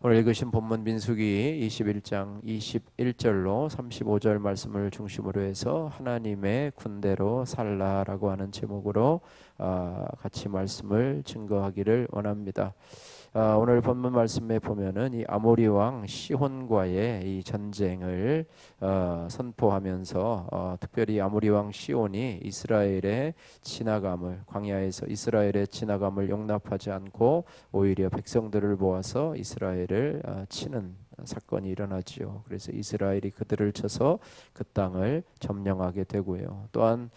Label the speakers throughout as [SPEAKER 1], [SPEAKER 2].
[SPEAKER 1] 오늘 읽으신 본문 민수기 21장 21절로 35절 말씀을 중심으로 해서 하나님의 군대로 살라라고 하는 제목으로 같이 말씀을 증거하기를 원합니다. 오늘 본문 말씀에 보면은 이 아모리 왕 시혼과의 이 전쟁을 선포하면서 특별히 아모리 왕 시혼이 이스라엘의 지나감을, 광야에서 이스라엘의 지나감을 용납하지 않고 오히려 백성들을 모아서 이스라엘을 치는 사건이 일어나지요. 그래서 이스라엘이 그들을 쳐서 그 땅을 점령하게 되고요. 또한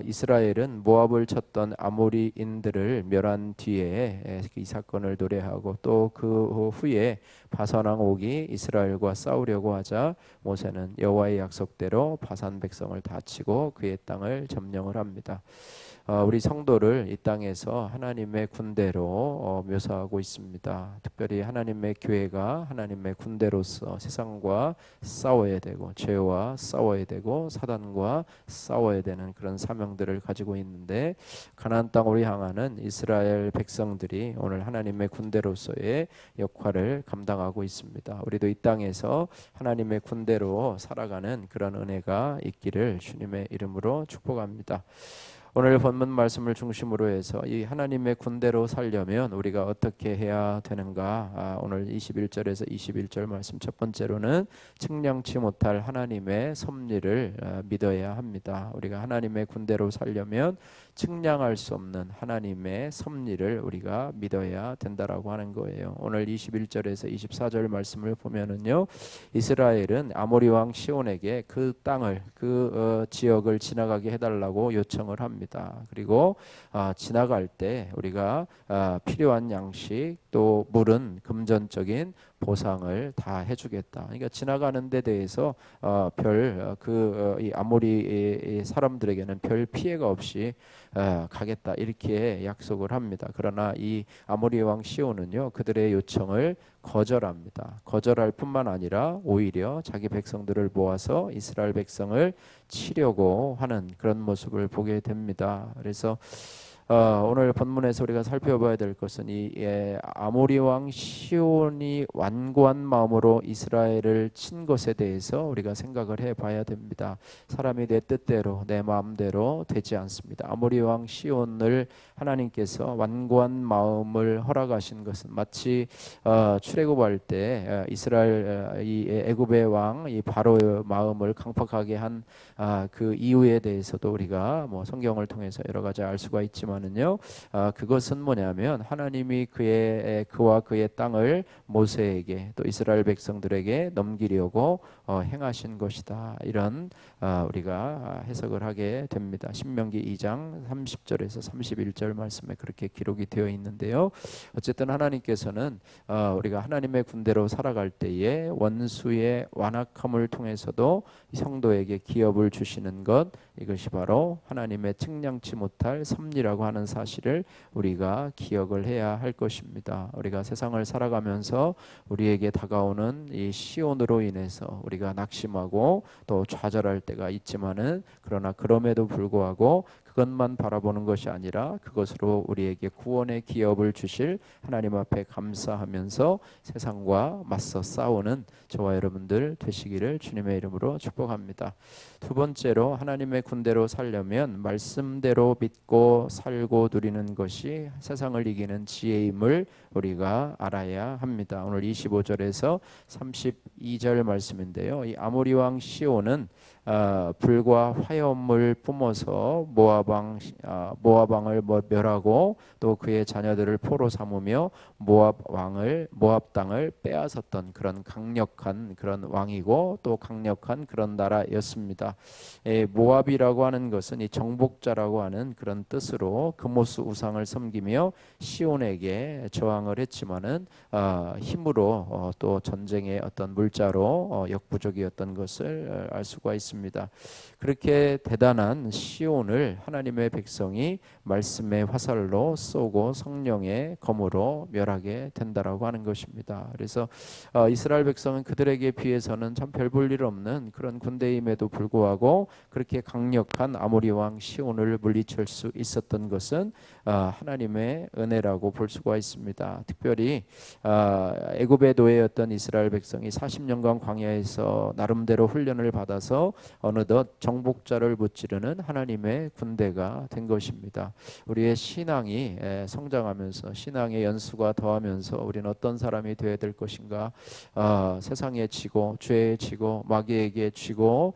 [SPEAKER 1] 이스라엘은 모압을 쳤던 아모리인들을 멸한 뒤에 이 사건을 노래하고 또 그 후에 바산 왕 옥이 이스라엘과 싸우려고 하자 모세는 여호와의 약속대로 바산 백성을 다 치고 그의 땅을 점령을 합니다. 우리 성도를 이 땅에서 하나님의 군대로 묘사하고 있습니다. 특별히 하나님의 교회가 하나님의 군대로서 세상과 싸워야 되고 죄와 싸워야 되고 사단과 싸워야 되는 그런 사명들을 가지고 있는데, 가나안 땅으로 향하는 이스라엘 백성들이 오늘 하나님의 군대로서의 역할을 감당하고 있습니다. 우리도 이 땅에서 하나님의 군대로 살아가는 그런 은혜가 있기를 주님의 이름으로 축복합니다. 오늘 본문 말씀을 중심으로 해서 이 하나님의 군대로 살려면 우리가 어떻게 해야 되는가? 오늘 21절에서 21절 말씀 첫 번째로는 측량치 못할 하나님의 섭리를 믿어야 합니다. 우리가 하나님의 군대로 살려면 측량할 수 없는 하나님의 섭리를 우리가 믿어야 된다라고 하는 거예요. 오늘 21절에서 24절 말씀을 보면은요, 이스라엘은 아모리 왕 시온에게 그 땅을, 그 지역을 지나가게 해달라고 요청을 합니다. 그리고 지나갈 때 우리가 필요한 양식 또 물은 금전적인 보상을 다 해주겠다. 그러니까 지나가는 데 대해서 이 아모리 사람들에게는 별 피해가 없이 가겠다 이렇게 약속을 합니다. 그러나 이 아모리 왕 시온은요, 그들의 요청을 거절합니다. 거절할 뿐만 아니라 오히려 자기 백성들을 모아서 이스라엘 백성을 치려고 하는 그런 모습을 보게 됩니다. 그래서 오늘 본문에서 우리가 살펴봐야 될 것은 이 아모리 왕 시온이 완고한 마음으로 이스라엘을 친 것에 대해서 우리가 생각을 해봐야 됩니다. 사람이 내 뜻대로 내 마음대로 되지 않습니다. 아모리 왕 시온을 하나님께서 완고한 마음을 허락하신 것은 마치 출애굽할 때 이스라엘 이 애굽의 왕 이 바로의 마음을 강팍하게 한 그 이유에 대해서도 우리가 뭐 성경을 통해서 여러 가지 알 수가 있지만은요, 그것은 뭐냐면 하나님이 그와 그의 땅을 모세에게 또 이스라엘 백성들에게 넘기려고 행하신 것이다. 이런 우리가 해석을 하게 됩니다. 신명기 2장 30절에서 31절 말씀에 그렇게 기록이 되어 있는데요. 어쨌든 하나님께서는 우리가 하나님의 군대로 살아갈 때에 원수의 완악함을 통해서도 성도에게 기업을 주시는 것, 이것이 바로 하나님의 측량치 못할 섭리라고 하는 사실을 우리가 기억을 해야 할 것입니다. 우리가 세상을 살아가면서 우리에게 다가오는 이 시온으로 인해서 우리가 낙심하고 또 좌절할 때가 있지만은, 그러나 그럼에도 불구하고 그것만 바라보는 것이 아니라 그것으로 우리에게 구원의 기업을 주실 하나님 앞에 감사하면서 세상과 맞서 싸우는 저와 여러분들 되시기를 주님의 이름으로 축복합니다. 두 번째로 하나님의 군대로 살려면 말씀대로 믿고 살고 누리는 것이 세상을 이기는 지혜임을 우리가 알아야 합니다. 오늘 25절에서 32절 말씀인데요, 이 아모리 왕 시온은 불과 화염을 뿜어서 모압 왕을 멸하고 또 그의 자녀들을 포로 삼으며 모압 땅을 빼앗았던 그런 강력한 그런 왕이고 또 강력한 그런 나라였습니다. 모압이라고 하는 것은 이 정복자라고 하는 그런 뜻으로 금오스 우상을 섬기며 시온에게 저항을 했지만은 힘으로 또 전쟁의 어떤 물자로 역부족이었던 것을 알 수가 있습니다. 그렇게 대단한 시온을 하나님의 백성이 말씀의 화살로 쏘고 성령의 검으로 멸하게 된다라고 하는 것입니다. 그래서 이스라엘 백성은 그들에게 비해서는 참 별 볼 일 없는 그런 군대임에도 불구하고 그렇게 강력한 아모리 왕 시온을 물리칠 수 있었던 것은 하나님의 은혜라고 볼 수가 있습니다. 특별히 애굽의 노예였던 이스라엘 백성이 40년간 광야에서 나름대로 훈련을 받아서 어느덧 정복자를 무찌르는 하나님의 군대가 된 것입니다. 우리의 신앙이 성장하면서 신앙의 연수가 더하면서 우리는 어떤 사람이 되어야 될 것인가? 세상에 지고 죄에 지고 마귀에게 지고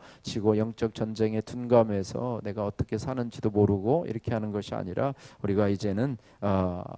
[SPEAKER 1] 영적 전쟁에 둔감해서 내가 어떻게 사는지도 모르고 이렇게 하는 것이 아니라 우리가 이제는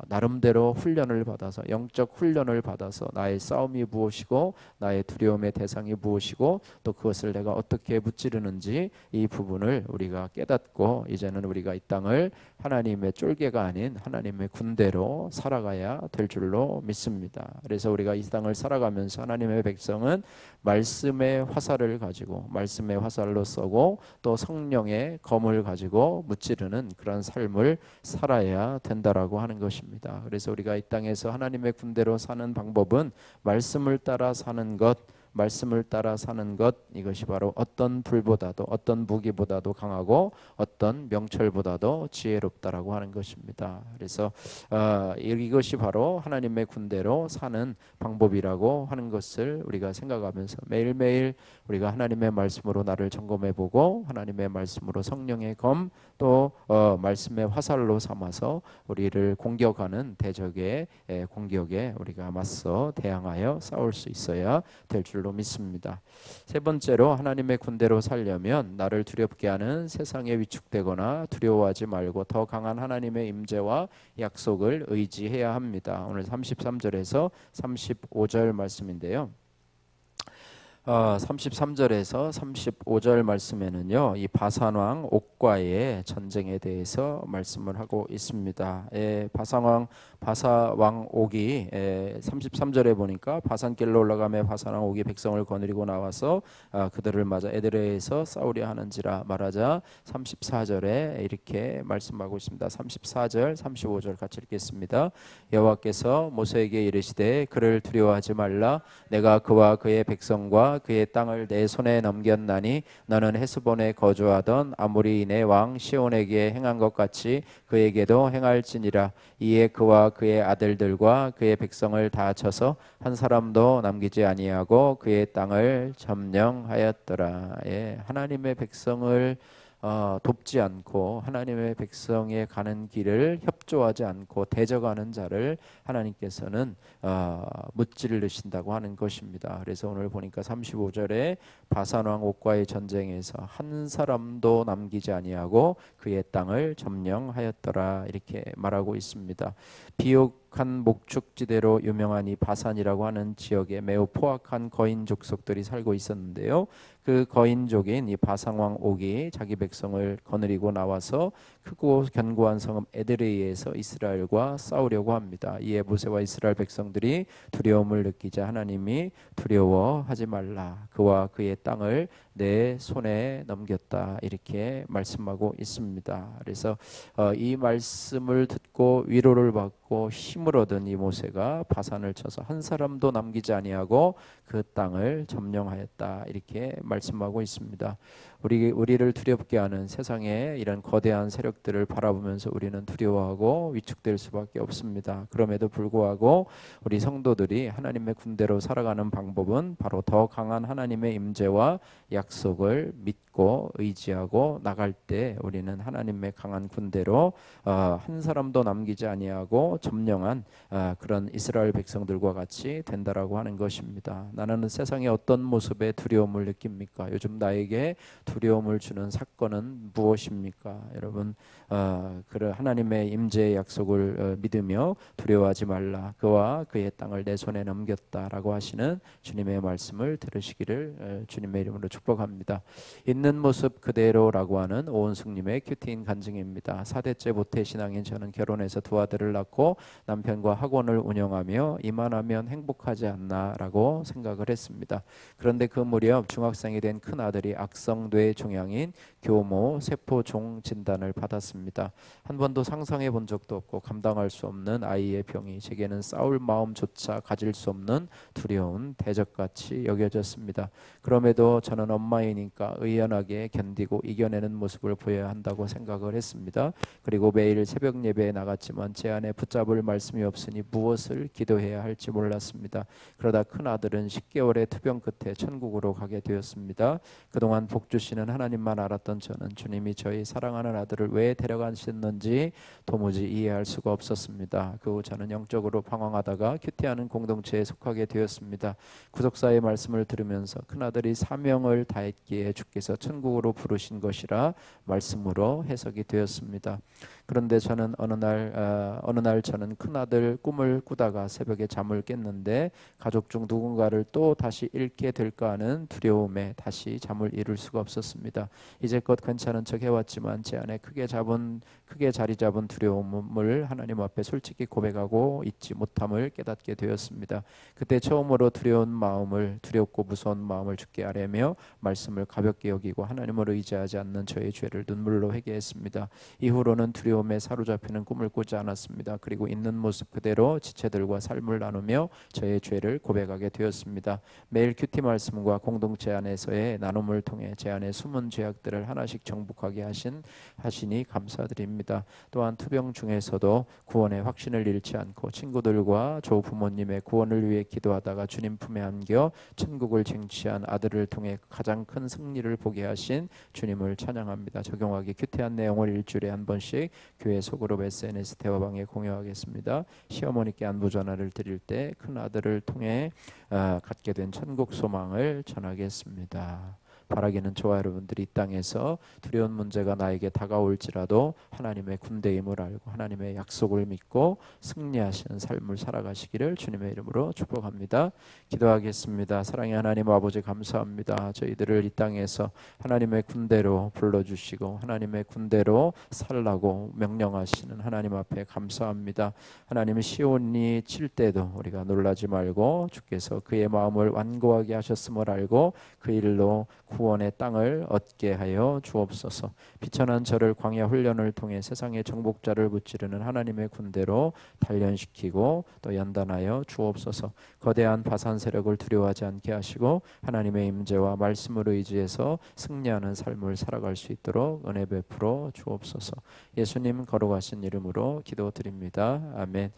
[SPEAKER 1] 나름대로 훈련을 받아서 영적 훈련을 받아서 나의 싸움이 무엇이고 나의 두려움의 대상이 무엇이고 또 그것을 내가 어떻게 무찌르는지 이 부분을 우리가 깨닫고 이제는 우리가 이 땅을 하나님의 쫄개가 아닌 하나님의 군대로 살아가야 될 줄로 믿습니다. 그래서 우리가 이 땅을 살아가면서 하나님의 백성은 말씀의 화살을 가지고 말씀의 화살로 쏘고 또 성령의 검을 가지고 무찌르는 그런 삶을 살아야 된다라고 하는 것입니다. 그래서 우리가 이 땅에서 하나님의 군대로 사는 방법은 말씀을 따라 사는 것, 말씀을 따라 사는 것, 이것이 바로 어떤 불보다도 어떤 무기보다도 강하고 어떤 명철보다도 지혜롭다라고 하는 것입니다. 그래서 이것이 바로 하나님의 군대로 사는 방법이라고 하는 것을 우리가 생각하면서 매일매일 우리가 하나님의 말씀으로 나를 점검해보고 하나님의 말씀으로 성령의 검 또 말씀의 화살로 삼아서 우리를 공격하는 대적의 공격에 우리가 맞서 대항하여 싸울 수 있어야 될 줄로 믿습니다. 세 번째로 하나님의 군대로 살려면 나를 두렵게 하는 세상에 위축되거나 두려워하지 말고 더 강한 하나님의 임재와 약속을 의지해야 합니다. 오늘 33절에서 35절 말씀인데요. 33절에서 35절 말씀에는요, 이 바산왕 옥과의 전쟁에 대해서 말씀을 하고 있습니다. 바사왕 옥이 33절에 보니까 바산길로 올라가며 바산왕 옥이 백성을 거느리고 나와서 그들을 맞아 에드레에서 싸우려 하는지라 말하자 34절에 이렇게 말씀하고 있습니다. 34절, 35절 같이 읽겠습니다. 여호와께서 모세에게 이르시되 그를 두려워하지 말라. 내가 그와 그의 백성과 그의 땅을 내 손에 넘겼나니 너는 헤스본에 거주하던 아모리인의 왕 시온에게 행한 것 같이 그에게도 행할지니라. 이에 그와 그의 아들들과 그의 백성을 다 쳐서 한 사람도 남기지 아니하고 그의 땅을 점령하였더라. 하나님의 백성을 돕지 않고 하나님의 백성의 가는 길을 협조하지 않고 대적하는 자를 하나님께서는 무찌르신다고 하는 것입니다. 그래서 오늘 보니까 35절에 바산왕 옥과의 전쟁에서 한 사람도 남기지 아니하고 그의 땅을 점령하였더라 이렇게 말하고 있습니다. 비옥한 목축지대로 유명한 이 바산이라고 하는 지역에 매우 포악한 거인 족속들이 살고 있었는데요. 그 거인족인 이 바산왕 옥이 자기 백성을 거느리고 나와서 크고 견고한 성읍 에드레이에서 이스라엘과 싸우려고 합니다. 이에 모세와 이스라엘 백성들이 두려움을 느끼자 하나님이 두려워하지 말라. 그와 그의 땅을 내 손에 넘겼다 이렇게 말씀하고 있습니다. 그래서 이 말씀을 듣고 위로를 받고 힘을 얻은 이 모세가 바산을 쳐서 한 사람도 남기지 아니하고 그 땅을 점령하였다 이렇게 말씀하고 있습니다. 우리를 두렵게 하는 세상의 이런 거대한 세력들을 바라보면서 우리는 두려워하고 위축될 수밖에 없습니다. 그럼에도 불구하고 우리 성도들이 하나님의 군대로 살아가는 방법은 바로 더 강한 하나님의 임재와 약속을 믿고 의지하고 나갈 때 우리는 하나님의 강한 군대로 한 사람도 남기지 아니하고 점령한 그런 이스라엘 백성들과 같이 된다라고 하는 것입니다. 나는 세상의 어떤 모습에 두려움을 느낍니까? 요즘 나에게 두려움을 주는 사건은 무엇입니까? 여러분 하나님의 임재의 약속을 믿으며 두려워하지 말라. 그와 그의 땅을 내 손에 넘겼다라고 하시는 주님의 말씀을 들으시기를 주님의 이름으로 축복합니다. 있는 모습 그대로라고 하는 오은숙님의 큐티인 간증입니다. 4대째 모태신앙인 저는 결혼해서 두 아들을 낳고 남편과 학원을 운영하며 이만하면 행복하지 않나라고 생각을 했습니다. 그런데 그 무렵 중학생이 된 큰아들이 악성뇌 종양인 교모 세포종 진단을 받았습니다. 한 번도 상상해 본 적도 없고 감당할 수 없는 아이의 병이 제게는 싸울 마음조차 가질 수 없는 두려운 대적같이 여겨졌습니다. 그럼에도 저는 엄마이니까 의연하게 견디고 이겨내는 모습을 보여야 한다고 생각을 했습니다. 그리고 매일 새벽 예배에 나갔지만 제 안에 붙잡을 말씀이 없으니 무엇을 기도해야 할지 몰랐습니다. 그러다 큰아들은 10개월의 투병 끝에 천국으로 가게 되었습니다. 그동안 복 주시는 하나님만 알았던 저는 주님이 저희 사랑하는 아들을 왜 데려가셨는지 도무지 이해할 수가 없었습니다. 그 후 저는 영적으로 방황하다가 큐티하는 공동체에 속하게 되었습니다. 구속사의 말씀을 들으면서 큰아들이 사명을 다했기에 주께서 천국으로 부르신 것이라 말씀으로 해석이 되었습니다. 그런데 저는 어느 날 저는 큰아들 꿈을 꾸다가 새벽에 잠을 깼는데 가족 중 누군가를 또 다시 잃게 될까 하는 두려움에 다시 잠을 이룰 수가 없었습니다. 이제껏 괜찮은 척 해왔지만 제 안에 크게 자리 잡은 두려움을 하나님 앞에 솔직히 고백하고 잊지 못함을 깨닫게 되었습니다. 그때 처음으로 두렵고 무서운 마음을 주께 아뢰며 말씀을 가볍게 여기고 하나님을 의지하지 않는 저의 죄를 눈물로 회개했습니다. 이후로는 두려움에 사로잡히는 꿈을 꾸지 않았습니다. 그리고 있는 모습 그대로 지체들과 삶을 나누며 저의 죄를 고백하게 되었습니다. 매일 큐티 말씀과 공동체 안에서의 나눔을 통해 제 안에 숨은 죄악들을 하나씩 정복하게 하시니 감사드립니다. 또한 투병 중에서도 구원의 확신을 잃지 않고 친구들과 조부모님의 구원을 위해 기도하다가 주님 품에 안겨 천국을 쟁취한 아들을 통해 가장 큰 승리를 보게 하신 주님을 찬양합니다. 적용하기 큐티한 내용을 일주일에 한 번씩 교회 소그룹 SNS 대화방에 공유하겠습니다. 시어머니께 안부 전화를 드릴 때 큰 아들을 통해 갖게 된 천국 소망을 전하겠습니다. 바라기는 저와 여러분들이 이 땅에서 두려운 문제가 나에게 다가올지라도 하나님의 군대임을 알고 하나님의 약속을 믿고 승리하시는 삶을 살아가시기를 주님의 이름으로 축복합니다. 기도하겠습니다. 사랑의 하나님 아버지 감사합니다. 저희들을 이 땅에서 하나님의 군대로 불러주시고 하나님의 군대로 살라고 명령하시는 하나님 앞에 감사합니다. 하나님 시온이 칠 때도 우리가 놀라지 말고 주께서 그의 마음을 완고하게 하셨음을 알고 그 일로 구원의 땅을 얻게 하여 주옵소서. 비천한 저를 광야 훈련을 통해 세상의 정복자를 무찌르는 하나님의 군대로 단련시키고 또 연단하여 주옵소서. 거대한 바산 세력을 두려워하지 않게 하시고 하나님의 임재와 말씀을 의지해서 승리하는 삶을 살아갈 수 있도록 은혜 베풀어 주옵소서. 예수님 거룩하신 이름으로 기도드립니다. 아멘.